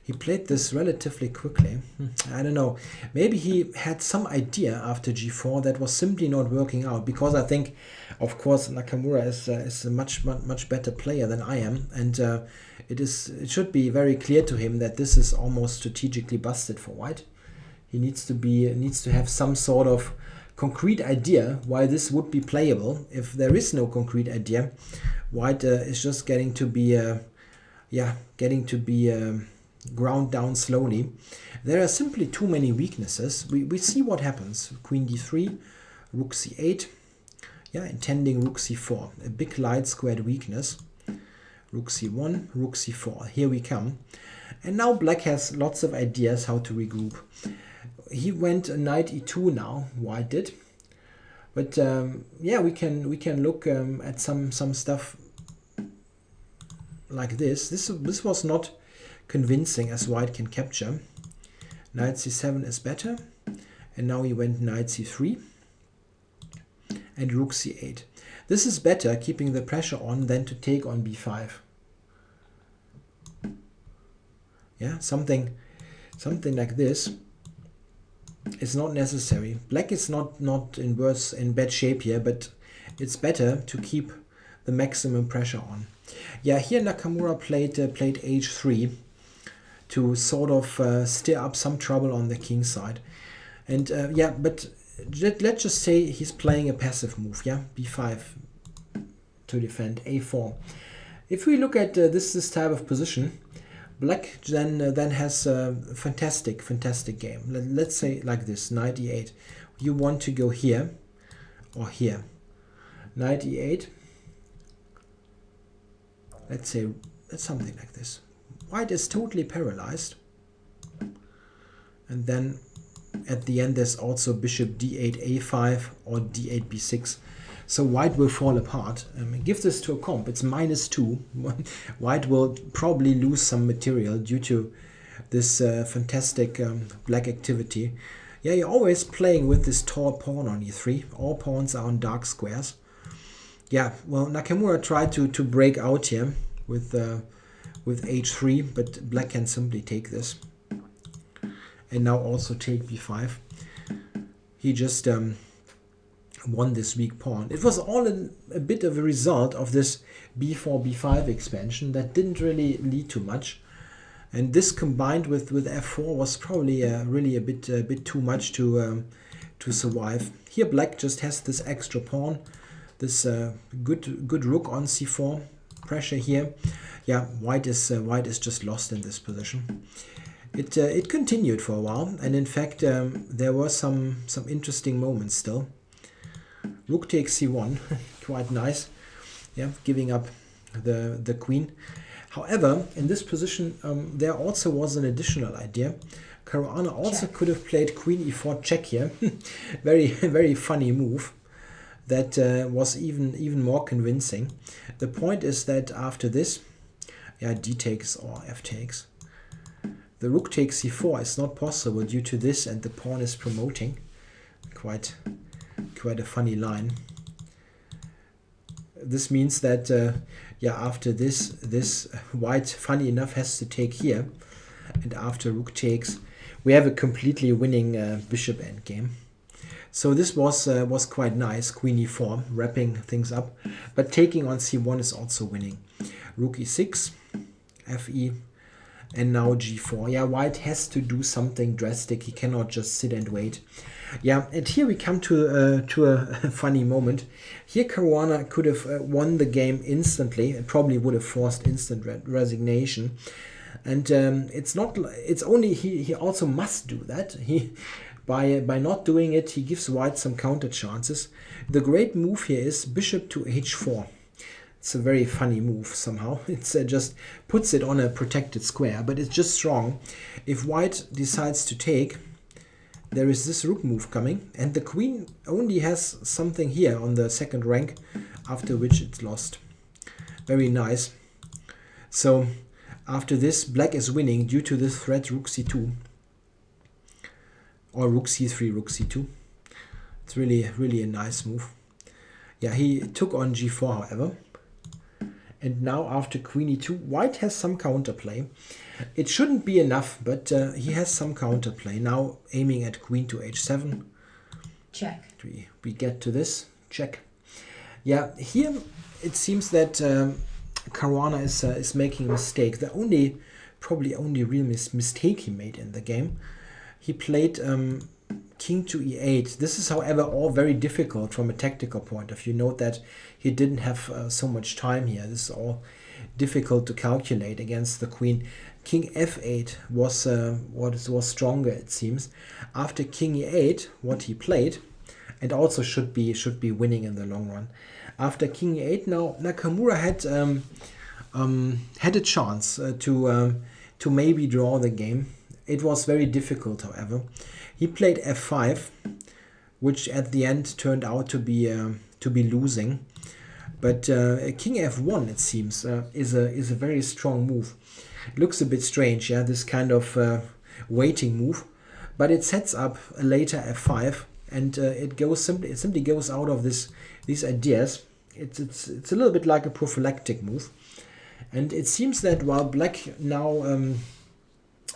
He played this relatively quickly. I don't know. Maybe he had some idea after g4 that was simply not working out, because I think, of course, Nakamura is a much better player than I am, and it should be very clear to him that this is almost strategically busted for white. He needs to have some sort of concrete idea why this would be playable. If there is no concrete idea, white is just getting to be ground down slowly. There are simply too many weaknesses. We see what happens. Queen d3, rook c8, yeah, intending rook c4, a big light squared weakness. Rook c1, rook c4, here we come. And now black has lots of ideas how to regroup. He went knight e2 now, white did. But yeah, we can look at some stuff like this. This was not convincing, as white can capture. Knight c7 is better, and now he went knight c3 and rook c8. This is better, keeping the pressure on, than to take on b5. Yeah, something like this is not necessary. Black is not in bad shape here, but it's better to keep the maximum pressure on. Yeah, here Nakamura played h3 to sort of stir up some trouble on the king side. And yeah, but let's just say he's playing a passive move. Yeah, b5 to defend a4. If we look at this type of position, black then has a fantastic game. Let's say like this, knight e8. You want to go here or here. Knight e8. Let's say that's something like this. White is totally paralyzed. And then at the end there's also bishop d8 a5 or d8 b6. So white will fall apart. Give this to a comp. It's -2. White will probably lose some material due to this fantastic black activity. Yeah, you're always playing with this tall pawn on e3. All pawns are on dark squares. Yeah, well, Nakamura tried to break out here with h3, but black can simply take this. And now also take b5. He just won this weak pawn. It was all a bit of a result of this b4 b5 expansion that didn't really lead to much, and this combined with f4 was probably really a bit too much to survive. Here black just has this extra pawn, this good rook on c4, pressure here. Yeah, white is just lost in this position. It continued for a while, and in fact there were some interesting moments still. Rook takes c1, quite nice. Yeah, giving up the queen. However, in this position, there also was an additional idea. Caruana also could have played queen e4 check here. very funny move. That was even more convincing. The point is that after this, yeah, d takes or f takes. The rook takes c4 is not possible due to this, and the pawn is promoting. Quite a funny line. This means that yeah, after this white, funny enough, has to take here, and after rook takes, we have a completely winning bishop endgame. So this was quite nice. Queen e4, wrapping things up, but taking on c1 is also winning. Rook e6, fe, and now g4. Yeah, white has to do something drastic. He cannot just sit and wait. Yeah, and here we come to a funny moment. Here Caruana could have won the game instantly. It probably would have forced instant resignation. And it's only he also must do that. He by not doing it, he gives white some counter chances. The great move here is bishop to h4. It's a very funny move somehow. It's just puts it on a protected square, but it's just strong. If white decides to take, there is this rook move coming, and the queen only has something here on the second rank, after which it's lost. Very nice. So after this, black is winning due to this threat rook c2. Or rook c3, rook c2. It's really a nice move. Yeah, he took on g4, however. And now after queen e2, white has some counterplay. It shouldn't be enough, but he has some counterplay. Now aiming at queen to h7. Check. We get to this. Check. Yeah, here it seems that Caruana is making a mistake. The probably only real mistake he made in the game. He played king to e8. This is, however, all very difficult from a tactical point of view. Note that he didn't have so much time here. This is all difficult to calculate against the queen. King f8 was stronger, it seems. After king e8, what he played, and also should be winning in the long run. After king e8, now Nakamura had a chance to maybe draw the game. It was very difficult, however. He played f5, which at the end turned out to be losing. But king f1, it seems, is a very strong move. It looks a bit strange, yeah, this kind of waiting move, but it sets up a later f5, and it simply goes out of these ideas. It's a little bit like a prophylactic move, and it seems that while black now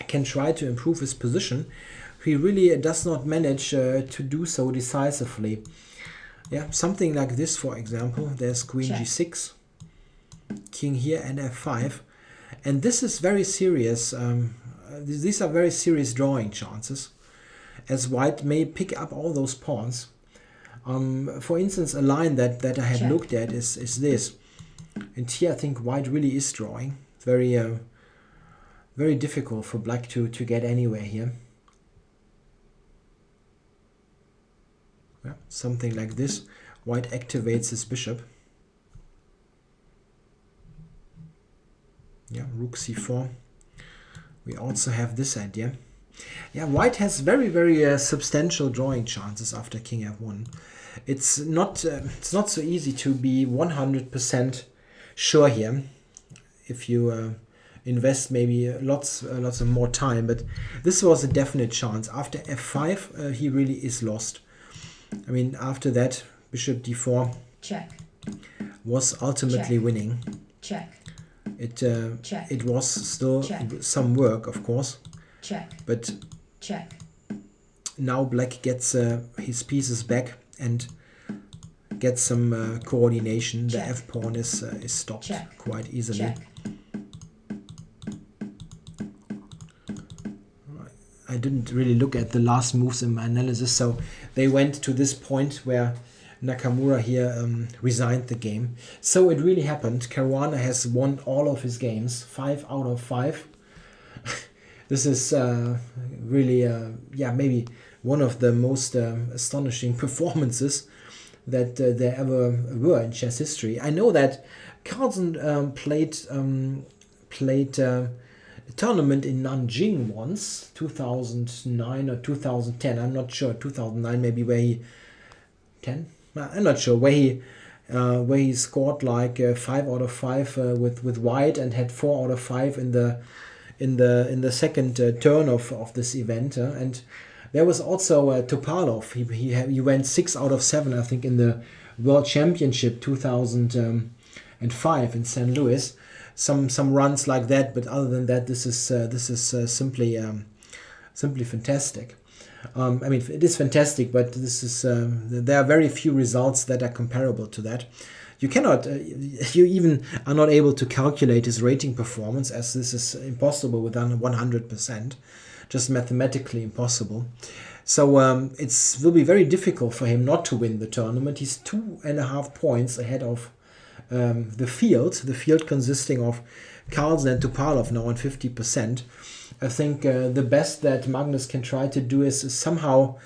can try to improve his position, he really does not manage to do so decisively. Yeah, something like this, for example. There's queen g6, king here, and f5. And this is very serious. These are very serious drawing chances, as white may pick up all those pawns. For instance, a line that I had looked at is this. And here I think white really is drawing. Very very difficult for black to get anywhere here. Yeah, something like this. White activates his bishop. Yeah, rook c4. We also have this idea. Yeah, white has very substantial drawing chances after king f1. It's not so easy to be 100% sure here. If you invest maybe lots of more time, but this was a definite chance. After f5, he really is lost. I mean, after that, bishop d4 was ultimately winning. It was still some work, of course, but now black gets his pieces back and gets some coordination. The f pawn is stopped quite easily. I didn't really look at the last moves in my analysis, so they went to this point where Nakamura here resigned the game. So it really happened. Caruana has won all of his games, 5 out of 5. This is really, yeah, maybe one of the most astonishing performances that there ever were in chess history. I know that Carlsen played a tournament in Nanjing once, 2009 or 2010. I'm not sure. 2009 maybe, where he 10. I'm not sure, where he scored like 5 out of 5 with white, and had 4 out of 5 in the second turn of this event. And there was also Topalov. He went 6 out of 7, I think, in the World Championship 2005 in St. Louis. Some runs like that, but other than that, this is simply fantastic. I mean, it is fantastic, but this is there are very few results that are comparable to that. You cannot, you even are not able to calculate his rating performance, as this is impossible within 100%, just mathematically impossible. So it will be very difficult for him not to win the tournament. He's 2.5 points ahead of the field consisting of Carlsen and Topalov now on 50%. I think the best that Magnus can try to do is somehow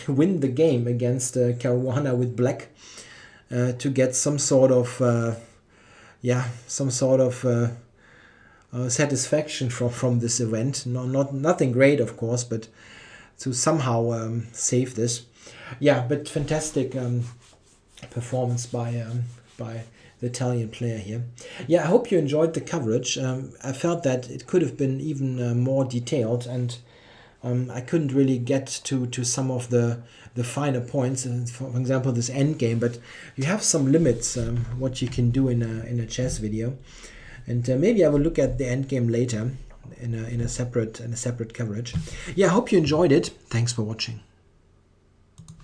win the game against Caruana with black to get some sort of satisfaction from this event. Nothing great, of course, but to somehow save this. Yeah, but fantastic performance by the Italian player here. Yeah, I hope you enjoyed the coverage. I felt that it could have been even more detailed, and I couldn't really get to some of the finer points, for example this end game, but you have some limits what you can do in a chess video, and maybe I will look at the end game later in a separate coverage. Yeah, I hope you enjoyed it. Thanks for watching.